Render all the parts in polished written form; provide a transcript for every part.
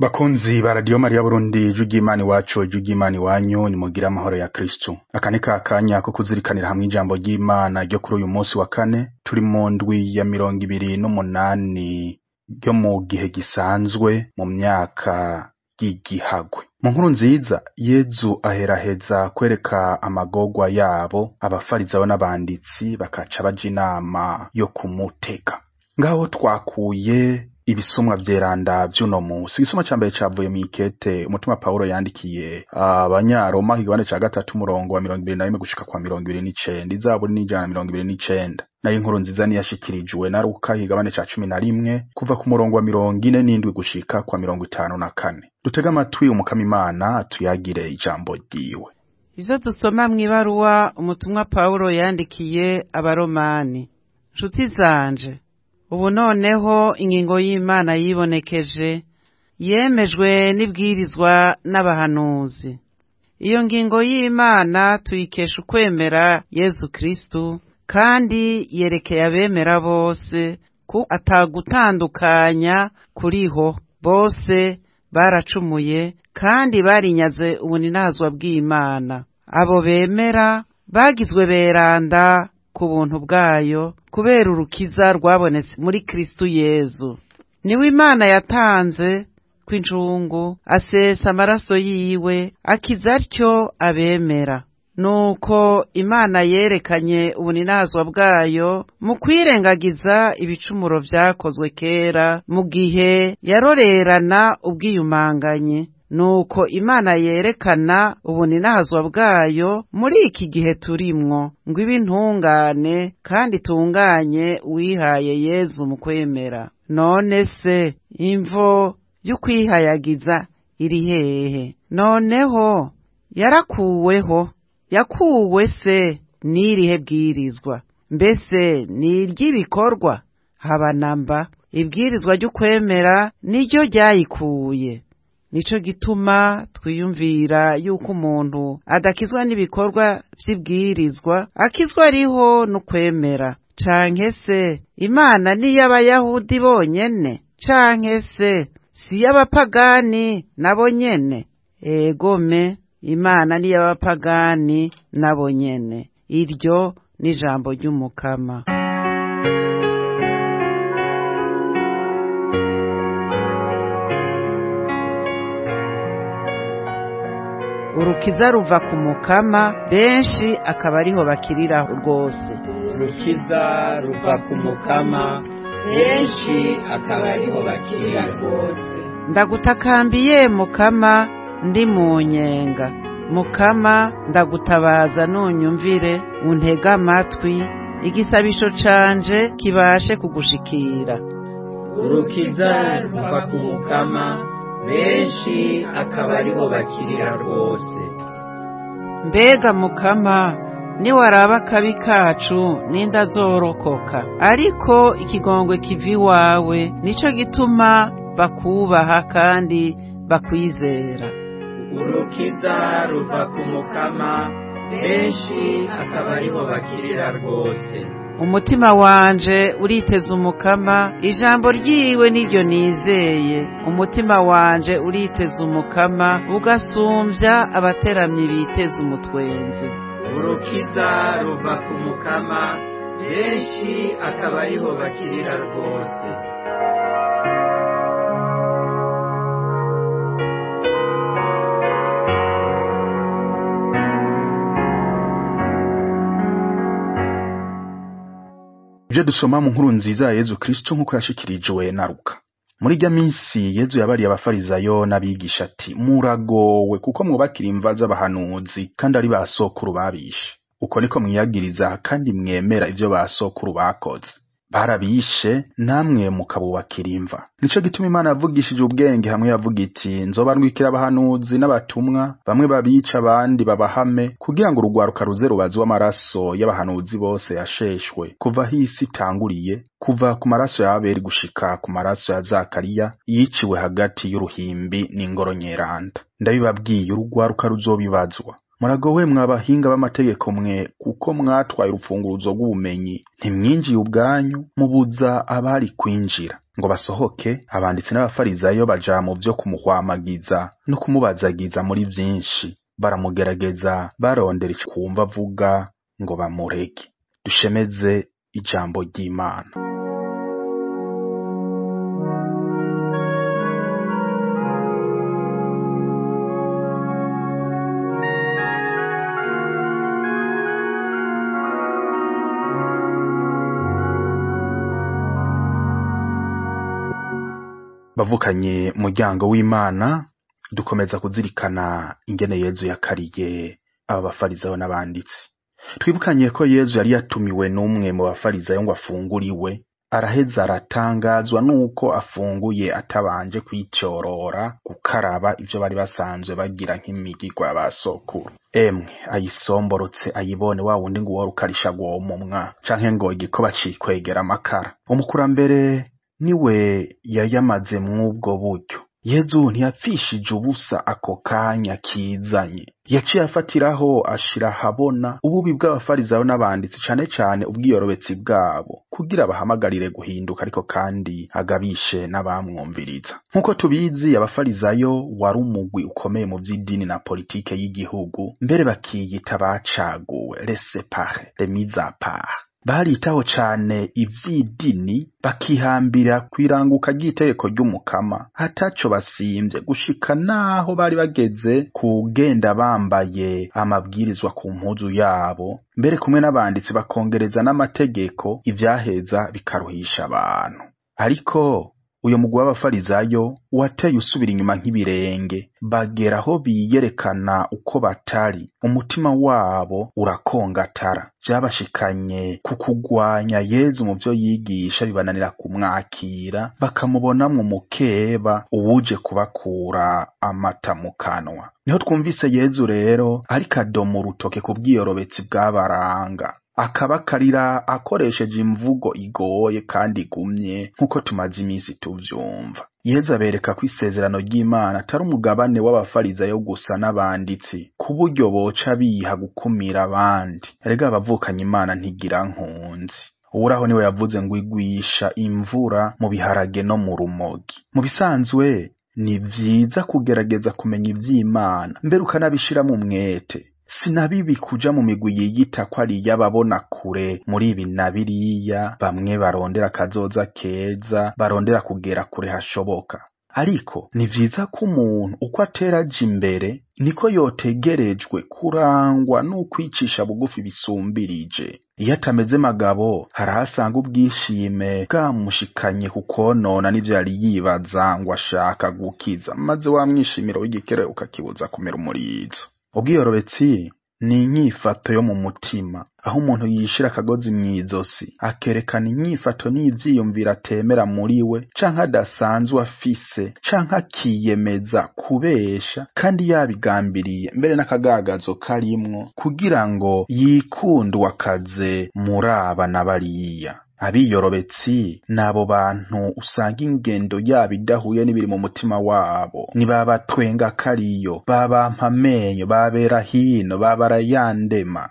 Bakunzi ba Radio Maria Burundi, jugimani wacu, jugimani wanyu, nimugira amahoro ya Kristo. Akanika akanya ko kuzirikanira hamwe ijambo ry'Imana ryo kuri uyu munsi wa kane, turi mu ndwi ya 28 ryo mu gihe gisanzwe mu myaka y'igihagwe. Mu nkuru nziza, Yezu aheraheza kwereka amagorwa yabo abafarizayo n'abanditsi bakaca baja inama yo kumutega. Ngaho twakuye ibisomwa vyeranda vy'uno musi. Igisomwa ca mbere cavuye mw'ikete umutima Paulo yandikiye abanyaroma kigabane ca 3 umurongo wa 21 gushika kwa 29, izaburi n'ijana 29. Nayo inkuru nziza ni yashikirijwe na Luka kigabane ca 11 kuva ku murongo wa 47 gushika kwa 54. Dutega amatwi umukama Imana atuyagire ijambo ryiwe. Ivyo dusoma mw'ibaruwa umutumwa Paulo yandikiye abaromani. Nshuti zanje, ubu noneho ingingo y'Imana yibonekeje, yemejwe n'ibwirizwa n'abahanuzi. Iyo ngingo y'Imana tuyikesha ukwemera Yezu Kristu, kandi yerekeye abemera bose, ko atagutandukanya kuriho. Bose baracumuye kandi barinyaze ubuninazwa bw'Imana. Abo bemera bagizwe beranda ku buntu bwayo kubera urukiza rwabonetse muri Kristu Yezu. Niwe Imana yatanze kw'injungu, asesa amaraso yiwe, akiza atyo abemera. Nuko Imana yerekanye ubuninazwa bwayo mu kwirengagiza ibicumuro vyakozwe kera mu gihe yarorerana ubwiyumanganye. Nuko Imana yerekana ubuninazwa bwayo muri iki gihe turimwo, ngo ibe intungane kandi itunganye uwihaye Yezu mu kwemera. None se imvo y'ukwihayagiza iri hehe? Noneho yarakuweho. Yakuwe se n'irihe bwirizwa? Mbese ni iry'ibikorwa? Haba namba. Ibwirizwa ry'ukwemera niryo ryayikuye. Nico gituma twiyumvira yuko umuntu adakizwa n'ibikorwa vy'ibwirizwa, akizwa ariho n'ukwemera. Canke se Imana ni y'abayahudi bonyene? Canke se si y'abapagani nabo nyene? Egome, Imana ni y'abapagani nabo nyene. Iryo ni ijambo ry'umukama. Urukiza ruva ku mukama, benshi akaba ariho bakirira rwose. Urukiza ruva ku mukama, benshi akaba ariho bakirira rwose. Ndagutakambiye mukama, ndi mu nyenga. Mukama, ndagutabaza nunyumvire, untega amatwi, igisabisho canje kibashe kugushikira. Urukiza ruva ku mukama, benshi akaba ariho bakirira rwose. Mbega mukama, niwaraba akabi kacu ninda azorokoka. Ariko ikigongwe kiva iwawe, nico gituma bakubaha kandi bakwizera. Urukiza ruva ku mukama, benshi akaba ariho bakirira rwose. Umutima wanje uriteze umukama, ijambo ryiwe niryo nizeye. Umutima wanje uriteze umukama, ugasumbya abateramyi biteze umutwenzi. Urukiza ruva ku mukama, benshi akaba ariho bakirira rwose. Ivyo dusoma mu nkuru nziza ya Yezu Kristo nk'uko yashikirijwe na Luka. Muri rya minsi Yezu yabariye abafarizayo n'abigisha ati, muragowe kuko mwubakira imva z'abahanuzi kandi ari ba sokuru babishe. Uko niko mwiyagiriza kandi mwemera ivyo ba sokuru bakoze. Barabishe namwe mukabubakira imva. Nico gituma Imana yavugishije ubwenge hamwe yavuga iti, nzobarwikira abahanuzi n'abatumwa, bamwe babica abandi babahame, kugira ngo urugwaruka ruze rubazwe amaraso y'abahanuzi bose yasheshwe kuva hisi itanguriye, kuva ku maraso ya Abeli gushika ku maraso ya Zakariya yiciwe hagati y'uruhimbi n'ingoro nyeranda. Ndabibabwiye urugwaruka ruzobibazwa. Muragowe mwabahinga b'amategeko mwe, kuko mwatwaye urufunguruzo rw'ubumenyi, ntimwinjiye ubwanyu, mubuza abari kwinjira. ngo basohoke, abanditsi n'abafarizayo baja mu vyo kumuhwamagiza no kumubazagiza muri vyinshi, baramugerageza barondera ico kumva avuga ngo bamureke. Dushemeze ijambo ry'Imana. Bavukanye muryango w'Imana, dukomeza kuzirikana ingene Yezu yakariye aba bafarizayo n'abanditsi. Twibukanye ko Yezu yari yatumiwe n'umwe mu bafarizayo ngo afunguriwe, araheza aratangazwa nuko afunguye atabanje kwicyorora gukaraba ivyo bari basanzwe bagira nk'imigirwa y'abasokuru. Emwe ayisomborotse ayibone wa wundi ngo worukarisha gwomumwa canke ngo igikoba cikwegera amakara. Umukurambere niwe yayamaze mw'ubwo buryo. Yezu ntiyapfishije ubusa ako kanya kizanye, yaciye afatiraho ashira habona ububi bw'abafarizayo n'abanditsi, cane cane ubwiyorobetsi bwabo, kugira bahamagarire guhinduka, ariko kandi agabishe n'abamwumviriza. Nk'uko tubizi, abafarizayo wari umugwi ukomeye mu vy'idini na politike y'igihugu, mbere bakiyita bacaguwe, les séparés, les mis à part. Baritaho cane ivy'idini, bakihambira kwiranguka ry'itegeko ry'umukama, ataco basimvye, gushika naho bari bageze kugenda bambaye amabwirizwa ku mpuzu yabo, mbere kumwe n'abanditsi bakongereza n'amategeko, ivyaheza bikaruhisha abantu. Ariko uyo mugwi w'abafarizayo wateye usubira inyuma nk'ibirenge, bagera aho biyerekana uko batari, umutima wabo urakongatara. Vyabashikanye ku kugwanya Yezu mu vyo yigisha, bibananira kumwakira, bakamubonamwo mukeba uwuje kubakura amata mu kanwa. Niho twumvise Yezu rero ariko adoma urutoke ku bwiyorobetsi bw'abaranga, akabakarira akoresheje imvugo igoye kandi igumye, nk'uko tumaze imisi tuvyumva. Yezu abereka ko isezerano ry'Imana atari umugabane w'abafarizayo gusa n'abanditsi, ku buryo boca biha gukumira abandi. Erega abavukanye Imana ntigira nkunzi. Uhoraho niwe yavuze ngo igwisha imvura mu biharage no mu rumogi. Mu bisanzwe ni vyiza kugerageza kumenya ivy'Imana, mbere ukanabishiramo umwete. Sinabibi kuja mu migwi yiyita ko ari y'ababona kure muri ibi na biriya, bamwe barondera kazoza keza, barondera kugera kure hashoboka. Ariko ni vyiza ko umuntu uko atera aja imbere niko yotegerejwe kurangwa n'ukwicisha bugufi bisumbirije. Iyo atameze magabo, harahasanga ubwishime bwamushikanye kukonona n'ivyo yari yibaza ngo ashaka gukiza, maze wa mwishimiro w'igikere ukakibuza kumera umurizo. Ubwiyorobetsi ni inyifato yo mu mutima, aho umuntu yishira akagozi mw'izosi, akerekana inyifato n'ivyiyumviro atemera muri we, canke adasanzwe afise, canke akiyemeza kubesha kandi yabigambiriye, mbere n'akagagazo karimwo, kugira ngo yikundwe akaze muri aba na bariya. Abiyorobetsi nabo bantu usanga ingendo yabo idahuye n'ibiri mu mutima wabo, ni babatwenga kariyo, babampa amenyo, babera hino, babarayandema.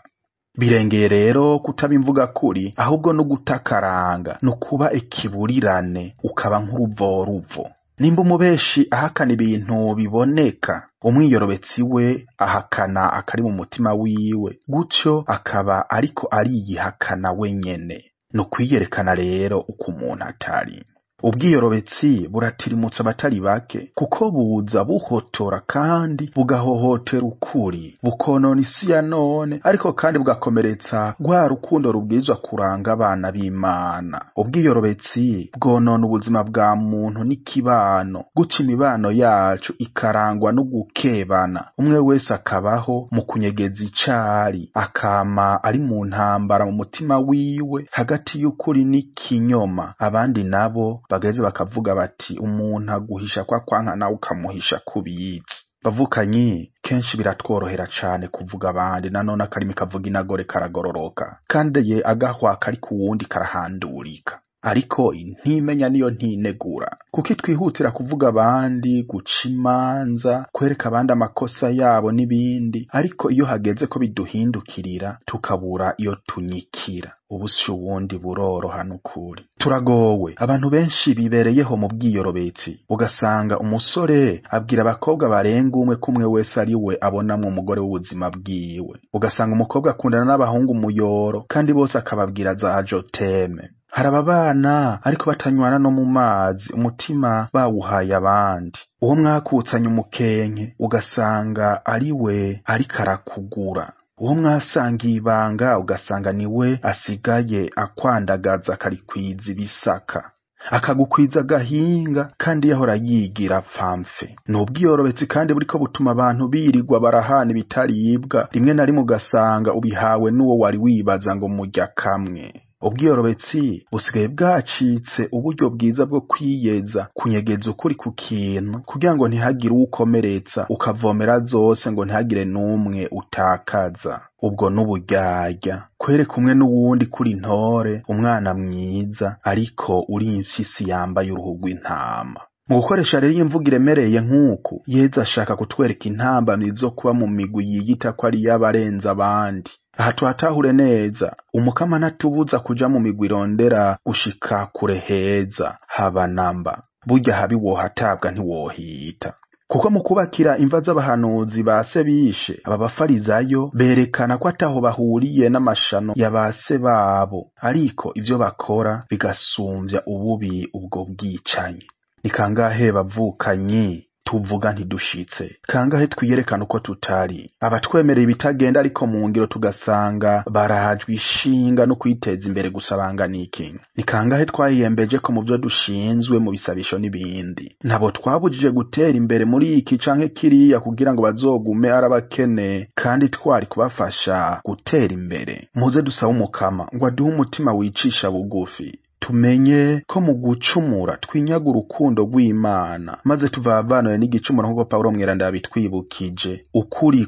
Birengeye rero kutaba imvuga kuri, ahubwo no gutakaranga, no kuba ikiburirane, ukaba nk'uruvoruvo. Nimba umubeshi ahakana ibintu biboneka, umwiyorobetsi we ahakana akari mu mutima wiwe, gutyo akaba ariko ariyihakana wenyene. No kwiyerekana rero uko umuntu atari. Ubwiyorobetsi buratirimutsa abatari bake, kuko buza buhotora kandi bugahohotera ukuri, bukonona isi ya none, ariko kandi bugakomeretsa rwa rukundo rubwirizwa kuranga abana b'Imana. Ubwiyorobetsi bwonona ubuzima bwa muntu n'ikibano, guca imibano yacu ikarangwa no gukebana, umwe wese akabaho mu kunyegeza icari, akama ari mu ntambara mu mutima wiwe hagati y'ukuri n'ikinyoma. Abandi nabo bageze bakavuga bati umuntu aguhisha kwa kwanka nawe ukamuhisha kubizi. Bavukanyi, kenshi biratworohera cane kuvuga abandi, nanone akarimi kavuga inagore karagororoka, kandi ye agahwa kari ku wundi karahandurika. ariko ntimenya niyo ntinegura, kuko twihutira kuvuga abandi, guca imanza, kwereka abandi amakosa yabo n'ibindi, ariko iyo hageze ko biduhindukirira tukabura iyo tunyikira, ubusi ubundi buroroha n'ukuri. Turagowe, abantu benshi bibereyeho mu bwiyorobetsi, ugasanga umusore abwira abakobwa barenga umwe kumwe wese ari we abonamwo umugore w'ubuzima bwiwe, ugasanga umukobwa akundana n'abahungu muyoro kandi bose akababwira za joteme. Haraba bana ariko batanywana no mu mazi, umutima bawuhaye abandi. Uwo mwakutsanya umukenke ugasanga ari we ariko arakugura. Uwo mwasangiye ibanga ugasanga ni we asigaye akwandagaza akarikwiza ibisaka, akagukwiza agahinga kandi yahora yigira pfamfe. N'ubwiyorobetsi kandi buriko butuma abantu birirwa barahana ibitaribwa, rimwe na rimwe ugasanga ubihawe n'uwo wari wibaza ngo murya kamwe. Ubwiyorobetsi busigaye bwacitse uburyo bwiza bwo kwiyeza, kunyegeza ukuri ku kintu kugira ngo ntihagire ukomeretsa, ukavomera zose ngo ntihagire n'umwe utakaza. Ubwo n'uburyarya, kwereka umwe n'uwundi kuri ntore, umwana mwiza ariko uri imfyisi yambaye uruhu rw'intama. Mu gukoresha rero imvugo iremereye nk'uku, Yezu ashaka kutwereka intambamyi zo kuba mu migwi yiyita ko ari y'abarenza abandi. Aha tuhatahure neza, umukama ntatubuza kuja mu migwi irondera gushika kure heza, haba namba. Burya habi wohatabwa ntiwohita. Kuko mu kubakira imva z'abahanuzi base bishe, aba bafarizayo berekana ko ataho bahuriye n'amashano ya base babo, ariko ivyo bakora bigasumvya ububi ubwo bwicanyi. Ni kangahe bavukanyi tuvuga ntidushitse, kangahe twiyerekana uko tutari, abatwemerera ibitagenda ariko mu ngiro tugasanga barahajwe ishinga no kwiteza imbere gusa banganiki. Ni kangahe twayiyembeje ko mu byo dushinzwe mu bisabisho n'ibindi, ntabo twabujije gutera imbere muri iki canke kiriya kugira ngo bazogume arabakene kandi twari kubafasha gutera imbere. Muze dusaba umukama ngo aduhe umutima wicisha bugufi, tumenye ko mu gucumura twinyaga urukundo rw'Imana, maze tuvavanwe n'igicumuro nk'uko Pawulo mweranda yabitwibukije, ukuri